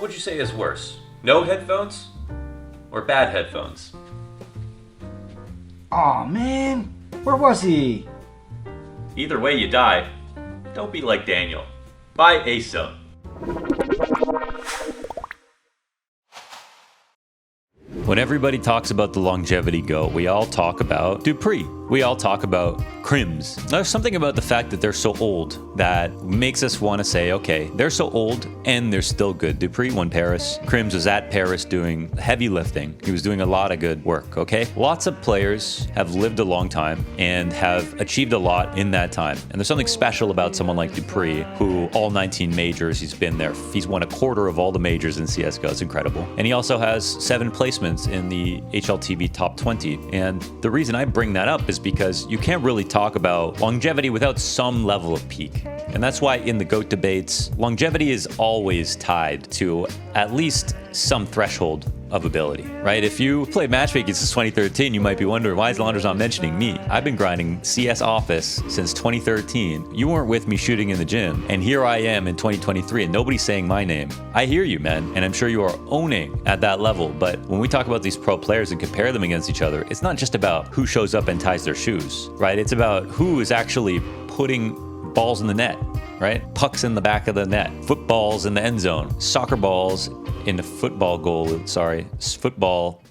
What would you say is worse? No headphones or bad headphones? Aw, man. Where was he? Either way you die, don't be like Daniel. Buy ASO. When everybody talks about the longevity GOAT, we all talk about Dupree. We all talk about Crims. There's something about the fact that they're so old that makes us want to say, okay, they're so old and they're still good. Dupree won Paris. Crims was at Paris doing heavy lifting. He was doing a lot of good work, okay? Lots of players have lived a long time and have achieved a lot in that time. And there's something special about someone like Dupree, who all 19 majors, he's been there. He's won a quarter of all the majors in CSGO. It's incredible. And he also has 7 placements in the HLTV top 20. And the reason I bring that up is because you can't really talk about longevity without some level of peak. And that's why in the GOAT debates, longevity is always tied to at least some threshold of ability, right? If you played matchmaking since 2013, you might be wondering, why is Launders not mentioning me? I've been grinding CS Office since 2013. You weren't with me shooting in the gym, and here I am in 2023, and nobody's saying my name. I hear you, man, and I'm sure you are owning at that level, but when we talk about these pro players and compare them against each other, it's not just about who shows up and ties their shoes, right? It's about who is actually putting balls in the net, right? Pucks in the back of the net, footballs in the end zone, soccer balls in the football goal, football,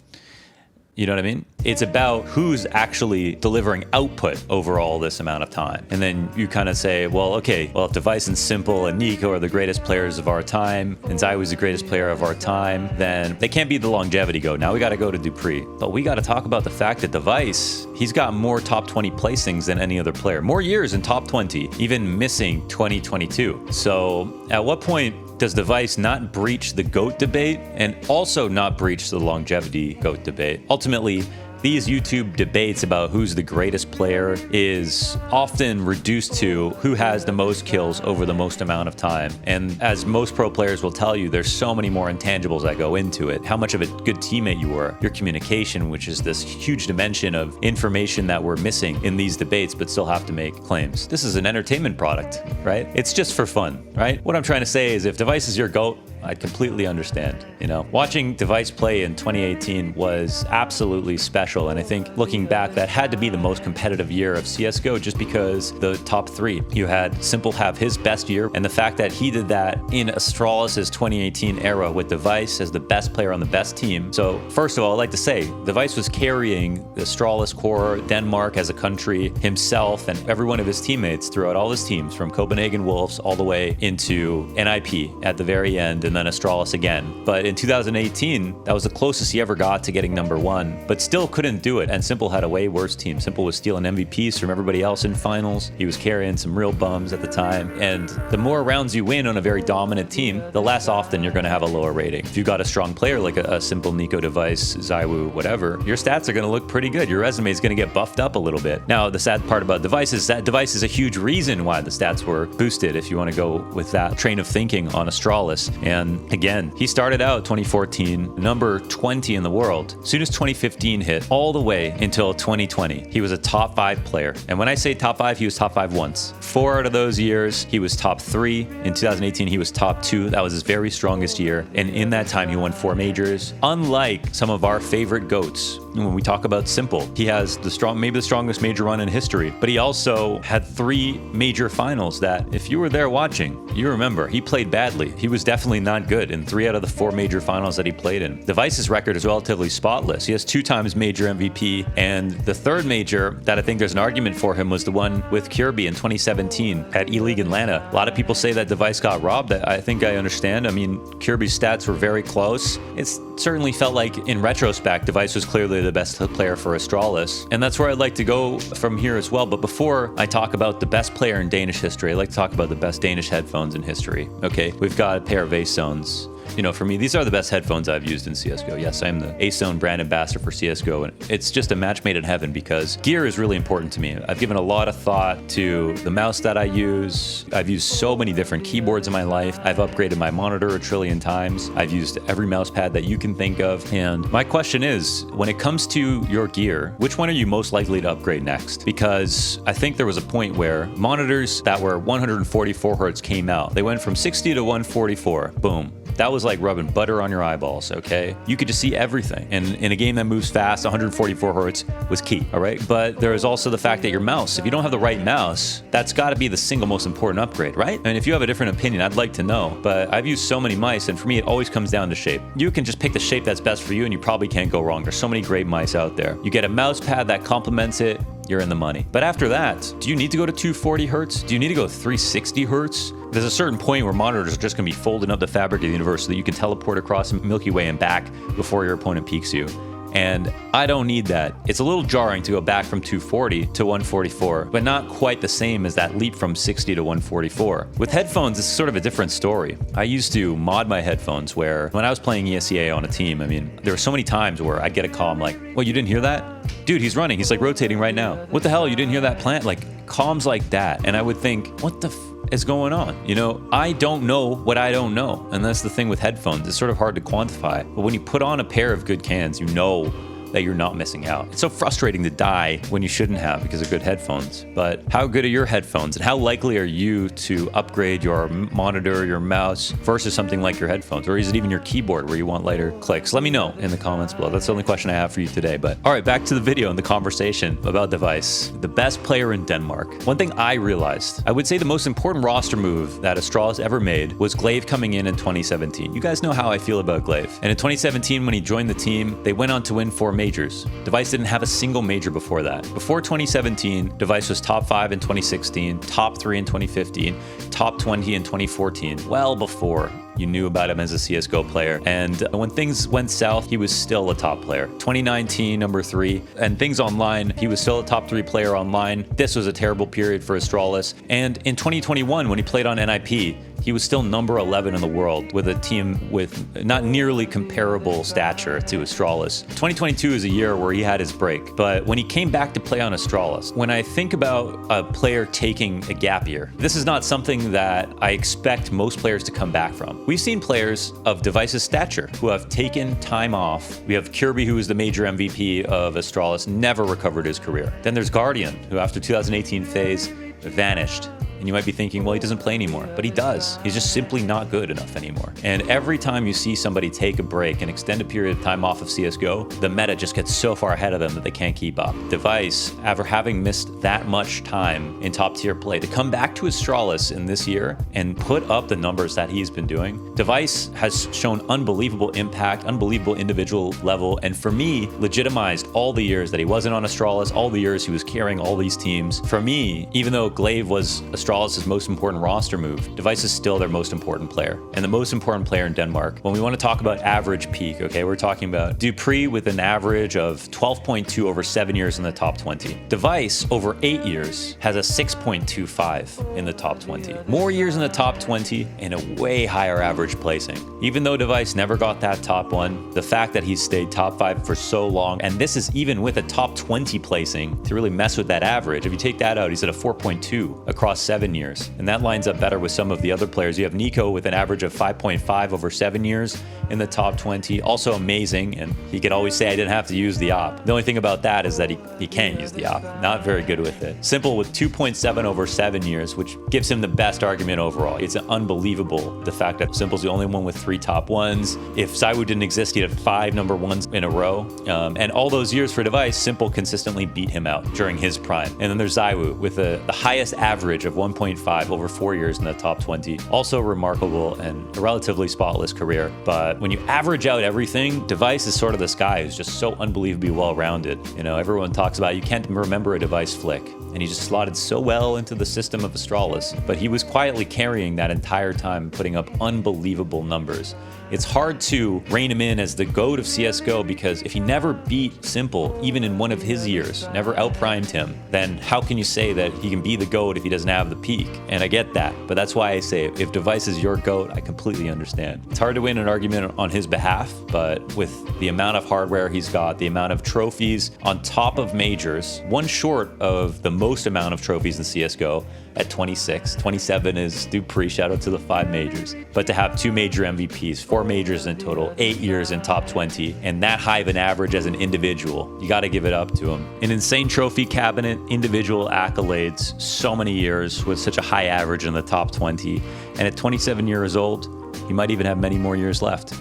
you know what I mean? It's about who's actually delivering output over all this amount of time. And then you kind of say, well, okay, well, if Device and Simple and Nico are the greatest players of our time, and Zywoo's the greatest player of our time, then they can't be the longevity GOAT. Now we got to go to Dupree. But we got to talk about the fact that Device, he's got more top 20 placings than any other player. More years in top 20, even missing 2022. So at what point does Device not breach the GOAT debate and also not breach the longevity GOAT debate? Ultimately, these YouTube debates about who's the greatest player is often reduced to who has the most kills over the most amount of time. And as most pro players will tell you, there's so many more intangibles that go into it. How much of a good teammate you were, your communication, which is this huge dimension of information that we're missing in these debates, but still have to make claims. This is an entertainment product, right? It's just for fun, right? What I'm trying to say is if Device is your GOAT, I completely understand. You know, watching Device play in 2018 was absolutely special, and I think looking back, that had to be the most competitive year of CSGO just because the top 3. You had Simple have his best year, and the fact that he did that in Astralis' 2018 era with Device as the best player on the best team. So first of all, I'd like to say, Device was carrying the Astralis core, Denmark as a country, himself, and every one of his teammates throughout all his teams, from Copenhagen Wolves all the way into NIP at the very end, and then Astralis again. But in 2018, that was the closest he ever got to getting #1, but still couldn't do it. And Simple had a way worse team. Simple was stealing MVPs from everybody else in finals. He was carrying some real bums at the time. And the more rounds you win on a very dominant team, the less often you're going to have a lower rating. If you got a strong player like a Simple, Nico, Device, Zywoo, whatever, your stats are going to look pretty good. Your resume is going to get buffed up a little bit. Now, the sad part about Device is that Device is a huge reason why the stats were boosted, if you want to go with that train of thinking on Astralis. And again, he started out 2014, number 20 in the world. As soon as 2015 hit, all the way until 2020, he was a top 5 player. And when I say top 5, he was top 5 once. 4 out of those years, he was top 3. In 2018, he was top 2. That was his very strongest year. And in that time, he won 4 majors. Unlike some of our favorite GOATs, when we talk about Simple, he has maybe the strongest major run in history, but he also had 3 major finals that, if you were there watching, you remember he played badly. He was definitely not good in 3 out of the 4 major finals that he played in. Device's record is relatively spotless. He has 2 times major MVP, and the 3rd major that I think there's an argument for him was the one with Kirby in 2017 at E-League Atlanta. A lot of people say that Device got robbed. I think I understand. I mean, Kirby's stats were very close. It certainly felt like, in retrospect, Device was clearly the best player for Astralis, and that's where I'd like to go from here as well. But before I talk about the best player in Danish history, I'd like to talk about the best Danish headphones in history. Okay, we've got a pair of Azones. You know, for me, these are the best headphones I've used in CSGO. Yes, I'm the Azone brand ambassador for CSGO, and it's just a match made in heaven because gear is really important to me. I've given a lot of thought to the mouse that I use. I've used so many different keyboards in my life. I've upgraded my monitor a trillion times. I've used every mouse pad that you can think of. And my question is, when it comes to your gear, which one are you most likely to upgrade next? Because I think there was a point where monitors that were 144 hertz came out. They went from 60 to 144. Boom. that was like rubbing butter on your eyeballs, okay? You could just see everything. And in a game that moves fast, 144 hertz was key, all right? But there is also the fact that your mouse, if you don't have the right mouse, that's got to be the single most important upgrade, right? And if you have a different opinion, I'd like to know. But I've used so many mice, and for me, it always comes down to shape. You can just pick the shape that's best for you, and you probably can't go wrong. There's so many great mice out there. You get a mouse pad that complements it, you're in the money. But after that, do you need to go to 240 hertz? Do you need to go 360 hertz? There's a certain point where monitors are just going to be folding up the fabric of the universe so that you can teleport across the Milky Way and back before your opponent peeks you. And I don't need that. It's a little jarring to go back from 240 to 144, but not quite the same as that leap from 60 to 144. With headphones, it's sort of a different story. I used to mod my headphones where when I was playing ESEA on a team, I mean, there were so many times where I'd get a call, I'm like, well, you didn't hear that? Dude, he's running. He's like rotating right now. What the hell? You didn't hear that plant? Like comms like that. And I would think, what the is going on? You know, I don't know what I don't know. And that's the thing with headphones. It's sort of hard to quantify. But when you put on a pair of good cans, you know that you're not missing out. It's so frustrating to die when you shouldn't have because of good headphones. But how good are your headphones? And how likely are you to upgrade your monitor, your mouse versus something like your headphones? Or is it even your keyboard where you want lighter clicks? Let me know in the comments below. That's the only question I have for you today. But all right, back to the video and the conversation about device. The best player in Denmark. One thing I realized, I would say the most important roster move that Astralis ever made was Glaive coming in 2017. You guys know how I feel about Glaive. And in 2017, when he joined the team, they went on to win 4 majors. Device didn't have a single major before that. Before 2017, Device was top 5 in 2016, top 3 in 2015, top 20 in 2014, well before you knew about him as a CSGO player. And when things went south, he was still a top player. 2019, number 3, and things online, he was still a top 3 player online. This was a terrible period for Astralis. And in 2021, when he played on NIP, he was still number 11 in the world with a team with not nearly comparable stature to Astralis. 2022 is a year where he had his break, but when he came back to play on Astralis, when I think about a player taking a gap year, this is not something that I expect most players to come back from. We've seen players of Device's stature who have taken time off. We have Kirby, who is the major MVP of Astralis, never recovered his career. Then there's Guardian, who after 2018 phase vanished. And you might be thinking, well, he doesn't play anymore, but he does. He's just simply not good enough anymore. And every time you see somebody take a break, an extended period of time off of CSGO, the meta just gets so far ahead of them that they can't keep up. Device, after having missed that much time in top tier play, to come back to Astralis in this year and put up the numbers that he's been doing, Device has shown unbelievable impact, unbelievable individual level, and for me, legitimized all the years that he wasn't on Astralis, all the years he was carrying all these teams. For me, even though Glaive was Astralis' most important roster move, Device is still their most important player, and the most important player in Denmark. When we want to talk about average peak, okay, we're talking about Dupree with an average of 12.2 over 7 years in the top 20. Device over 8 years has a 6.25 in the top 20. More years in the top 20 and a way higher average placing. Even though Device never got that top 1, the fact that he's stayed top 5 for so long, and this is even with a top 20 placing to really mess with that average. If you take that out, he's at a 4.2 across 7 years. And that lines up better with some of the other players. You have Nico with an average of 5.5 over 7 years in the top 20. Also amazing, and he could always say I didn't have to use the op. The only thing about that is that he can't use the op. Not very good with it. Simple with 2.7 over 7 years, which gives him the best argument overall. It's unbelievable, the fact that Simple's the only one with 3 top 1s. If Saiwu didn't exist, he'd have 5 number 1s in a row. And all those years for Device, Simple consistently beat him out during his prime. And then there's Saiwu with the highest average of 1.5 over 4 years in the top 20. Also remarkable and a relatively spotless career. But when you average out everything, Device is sort of this guy who's just so unbelievably well-rounded. You know, everyone talks about you can't remember a Device flick. And he just slotted so well into the system of Astralis. But he was quietly carrying that entire time, putting up unbelievable numbers. It's hard to rein him in as the GOAT of CSGO because if he never beat Simple, even in one of his years, never outprimed him, then how can you say that he can be the GOAT if he doesn't have the peak? And I get that, but that's why I say if Device is your GOAT, I completely understand. It's hard to win an argument on his behalf, but with the amount of hardware he's got, the amount of trophies on top of majors, one short of the most amount of trophies in CSGO at 26. 27 is Dupree, shout out to the 5 majors. But to have 2 major MVPs, 4 majors in total, 8 years in top 20, and that high of an average as an individual, you got to give it up to him. An insane trophy cabinet, individual accolades, so many years with such a high average in the top 20. And at 27 years old, You might even have many more years left.